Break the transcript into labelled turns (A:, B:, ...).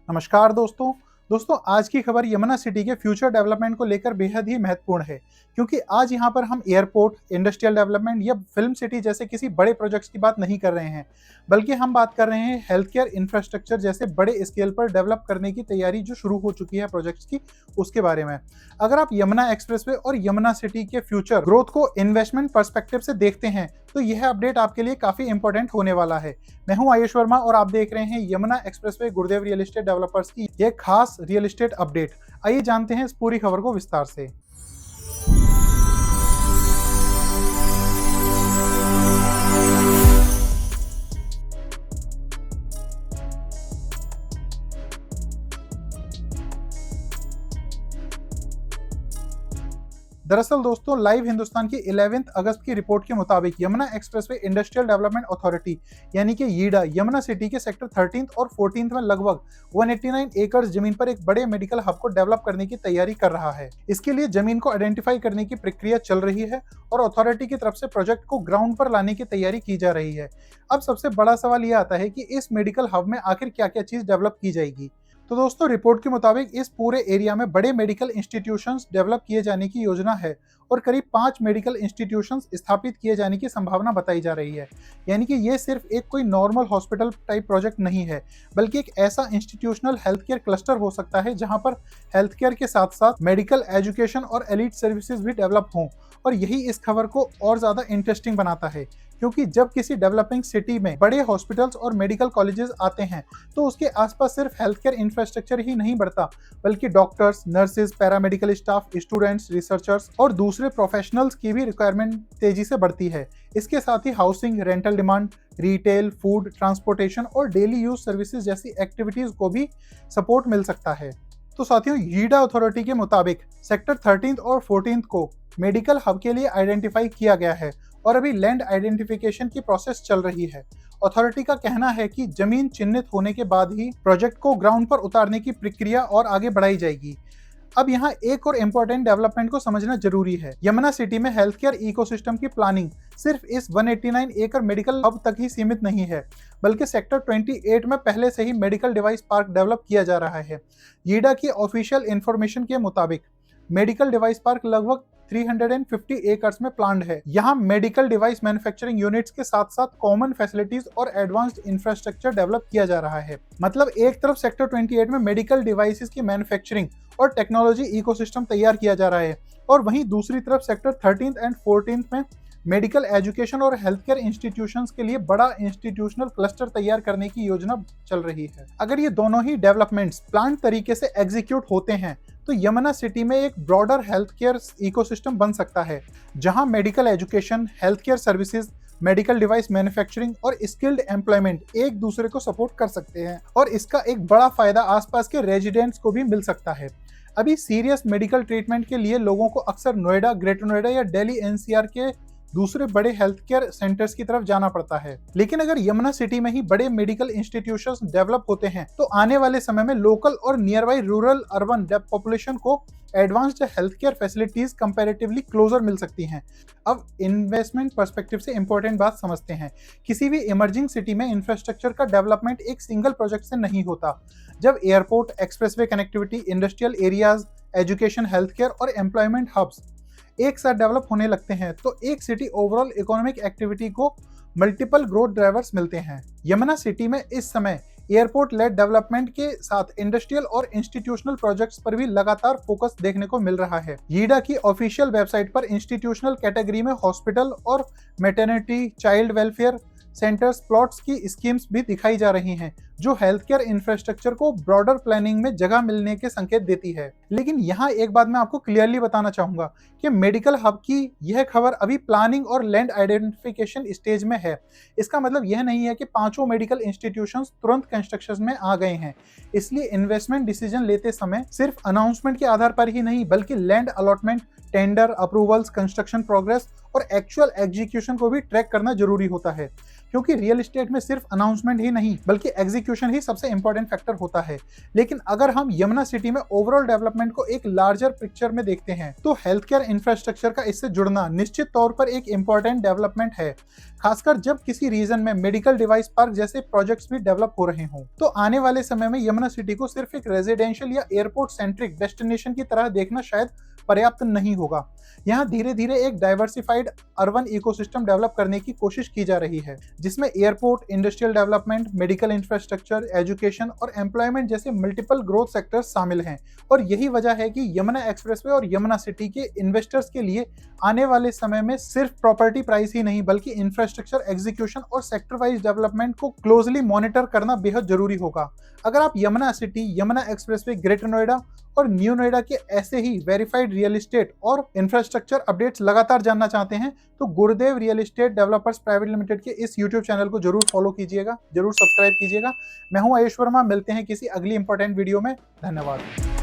A: नमस्कार दोस्तों आज की खबर यमुना सिटी के फ्यूचर डेवलपमेंट को लेकर बेहद ही महत्वपूर्ण है क्योंकि आज यहाँ पर हम एयरपोर्ट, इंडस्ट्रियल डेवलपमेंट या फिल्म सिटी जैसे किसी बड़े प्रोजेक्ट्स की बात नहीं कर रहे हैं, बल्कि हम बात कर रहे हैं हेल्थ केयर इंफ्रास्ट्रक्चर जैसे बड़े स्केल पर डेवलप करने की तैयारी जो शुरू हो चुकी है प्रोजेक्ट्स की, उसके बारे में। अगर आप यमुना एक्सप्रेसवे और यमुना सिटी के फ्यूचर ग्रोथ को इन्वेस्टमेंट पर्सपेक्टिव से देखते हैं तो यह अपडेट आपके लिए काफी इंपॉर्टेंट होने वाला है। मैं हूं आयुष वर्मा और आप देख रहे हैं यमुना एक्सप्रेसवे गुरुदेव रियल एस्टेट डेवलपर्स की यह खास रियल एस्टेट अपडेट। आइए जानते हैं इस पूरी खबर को विस्तार से। दरअसल दोस्तों लाइव हिंदुस्तान की 11 अगस्त की रिपोर्ट के मुताबिक Yamuna expressway industrial development authority यानी कि यीडा यमुना सिटी के सेक्टर 13 और 14 में लगभग 189 एकड़ जमीन पर एक बड़े मेडिकल हब को डेवलप करने की तैयारी कर रहा है। इसके लिए जमीन को आइडेंटिफाई करने की प्रक्रिया चल रही है और अथॉरिटी की तरफ से प्रोजेक्ट को ग्राउंड पर लाने की तैयारी की जा रही है। अब सबसे बड़ा सवाल यह आता है कि इस मेडिकल हब में आखिर क्या क्या चीज डेवलप की जाएगी। तो दोस्तों रिपोर्ट के मुताबिक इस पूरे एरिया में बड़े मेडिकल इंस्टीट्यूशंस डेवलप किए जाने की योजना है और करीब 5 मेडिकल इंस्टीट्यूशंस स्थापित किए जाने की संभावना बताई जा रही है। यानी कि ये सिर्फ एक कोई नॉर्मल हॉस्पिटल टाइप प्रोजेक्ट नहीं है, बल्कि एक ऐसा इंस्टीट्यूशनल हेल्थ केयर क्लस्टर हो सकता है जहां पर हेल्थ केयर के साथ साथ मेडिकल एजुकेशन और एलिट सर्विसेज भी डेवलप हों। और यही इस खबर को और ज्यादा इंटरेस्टिंग बनाता है, क्योंकि जब किसी डेवलपिंग सिटी में बड़े हॉस्पिटल्स और मेडिकल कॉलेजेस आते हैं तो उसके आसपास सिर्फ हेल्थ केयर इंफ्रास्ट्रक्चर ही नहीं बढ़ता, बल्कि doctors, nurses, paramedical staff, students, researchers और दूसरे प्रोफेशनल्स की भी रिक्वायरमेंट तेजी से बढ़ती है। इसके साथ ही housing, rental demand, retail, food, transportation और डेली यूज सर्विसेज जैसी एक्टिविटीज को भी सपोर्ट मिल सकता है। तो साथियों यीडा अथॉरिटी के मुताबिक सेक्टर 13 और 14 को मेडिकल हब के लिए आइडेंटिफाई किया गया है और अभी लैंड आइडेंटिफिकेशन की प्रोसेस चल रही है। अथॉरिटी का कहना है कि जमीन चिन्हित होने के बाद ही प्रोजेक्ट को ग्राउंड पर उतारने की प्रक्रिया और आगे बढ़ाई जाएगी। अब यहाँ एक और इम्पोर्टेंट डेवलपमेंट को समझना जरूरी है। यमुना सिटी में हेल्थ केयर इकोसिस्टम की प्लानिंग सिर्फ इस 189 एकड़ मेडिकल हब तक ही सीमित नहीं है, बल्कि सेक्टर 28 में पहले से ही मेडिकल डिवाइस पार्क डेवलप किया जा रहा है। यीडा की ऑफिशियल इंफॉर्मेशन के मुताबिक मेडिकल डिवाइस पार्क लगभग 350 एकर्स में प्लान्ड है। यहाँ मेडिकल डिवाइस मैन्युफैक्चरिंग यूनिट्स के साथ साथ कॉमन फैसिलिटीज और एडवांस्ड इंफ्रास्ट्रक्चर डेवलप किया जा रहा है। मतलब एक तरफ सेक्टर 28 में मेडिकल डिवाइसेस की मैन्युफैक्चरिंग और टेक्नोलॉजी इकोसिस्टम तैयार किया जा रहा है और वहीं दूसरी तरफ सेक्टर 13 एंड 14 में मेडिकल एजुकेशन और हेल्थ केयर इंस्टीट्यूशंस के लिए बड़ा इंस्टीट्यूशनल क्लस्टर तैयार करने की योजना चल रही है। अगर ये दोनों ही डेवलपमेंट्स प्लान तरीके से एग्जीक्यूट होते हैं तो यमुना सिटी में एक ब्रॉडर हेल्थ केयर इकोसिस्टम बन सकता है, जहां medical education, health care services, medical device manufacturing और स्किल्ड एम्प्लॉयमेंट एक दूसरे को सपोर्ट कर सकते हैं और इसका एक बड़ा फायदा आसपास के रेजिडेंट्स को भी मिल सकता है। अभी सीरियस मेडिकल ट्रीटमेंट के लिए लोगों को अक्सर नोएडा, ग्रेटर नोएडा या दिल्ली एनसीआर के दूसरे बड़े हेल्थ केयर सेंटर्स की तरफ जाना पड़ता है। लेकिन अगर यमुना सिटी में ही बड़े मेडिकल इंस्टीट्यूशंस डेवलप होते हैं तो आने वाले समय में लोकल और nearby rural urban population को advanced health care facilities comparatively closer मिल सकती हैं। अब इन्वेस्टमेंट पर्सपेक्टिव से इंपॉर्टेंट बात समझते हैं। किसी भी इमर्जिंग सिटी में इंफ्रास्ट्रक्चर का डेवलपमेंट एक सिंगल प्रोजेक्ट से नहीं होता। जब airport, expressway connectivity, industrial areas, education, health care और एम्प्लॉयमेंट हब्स एक साथ डेवलप होने लगते हैं तो एक सिटी ओवरऑल इकोनॉमिक एक्टिविटी को मल्टीपल ग्रोथ ड्राइवर्स मिलते हैं। यमुना सिटी में इस समय एयरपोर्ट लेड डेवलपमेंट के साथ इंडस्ट्रियल और इंस्टीट्यूशनल प्रोजेक्ट्स पर भी लगातार फोकस देखने को मिल रहा है। यीडा की ऑफिशियल वेबसाइट पर इंस्टीट्यूशनल कैटेगरी में हॉस्पिटल और maternity, child welfare centres plots की स्कीम्स भी दिखाई जा रही हैं, जो हेल्थ केयर इंफ्रास्ट्रक्चर को ब्रॉडर प्लानिंग में जगह मिलने के संकेत देती है। लेकिन यहाँ एक बात मैं आपको क्लियरली बताना चाहूंगा कि मेडिकल हब की यह खबर अभी प्लानिंग और लैंड आइडेंटिफिकेशन स्टेज में है। इसका मतलब यह नहीं है कि पांचों मेडिकल इंस्टीट्यूशंस तुरंत कंस्ट्रक्शन में आ गए हैं। इसलिए इन्वेस्टमेंट डिसीजन लेते समय सिर्फ अनाउंसमेंट के आधार पर ही नहीं, बल्कि land allotment, tender approvals, construction progress और एक्चुअल एग्जीक्यूशन को भी ट्रैक करना जरूरी होता है, क्योंकि रियल एस्टेट में सिर्फ अनाउंसमेंट ही नहीं बल्कि एग्जीक्यूशन ही सबसे इंपॉर्टेंट फैक्टर होता है। लेकिन अगर हम यमुना सिटी में ओवरऑल डेवलपमेंट को एक लार्जर पिक्चर में देखते हैं तो हेल्थ केयर इंफ्रास्ट्रक्चर का इससे जुड़ना निश्चित तौर पर एक इंपॉर्टेंट डेवलपमेंट है, खासकर जब किसी रीजन में मेडिकल डिवाइस पार्क जैसे प्रोजेक्ट्स भी डेवलप हो रहे हों। तो आने वाले समय में यमुना सिटी को सिर्फ एक रेजिडेंशियल या एयरपोर्ट सेंट्रिक डेस्टिनेशन की तरह देखना शायद पर्याप्त नहीं होगा। यहाँ धीरे धीरे एक डाइवर्सिफाइड अर्बन इकोसिस्टम डेवलप करने की कोशिश की जा रही है, जिसमें airport, industrial development, medical infrastructure, education और एम्प्लॉयमेंट जैसे मल्टीपल ग्रोथ सेक्टर्स शामिल हैं। और यही वजह है कि यमुना एक्सप्रेसवे और यमुना सिटी के इन्वेस्टर्स के लिए आने वाले समय में सिर्फ प्रॉपर्टी प्राइस ही नहीं बल्कि इंफ्रास्ट्रक्चर एग्जीक्यूशन और सेक्टर वाइज डेवलपमेंट को क्लोजली मॉनिटर करना बेहद जरूरी होगा। अगर आप Yamuna city, Yamuna expressway, greater Noida और न्यू नोएडा के ऐसे ही वेरीफाइड रियल एस्टेट और इंफ्रास्ट्रक्चर अपडेट्स लगातार जानना चाहते हैं तो गुरुदेव real estate developers private limited के इस यूट्यूब चैनल को जरूर फॉलो कीजिएगा, जरूर सब्सक्राइब कीजिएगा। मैं हूं आयुष वर्मा, मिलते हैं किसी अगली इंपॉर्टेंट वीडियो में। धन्यवाद।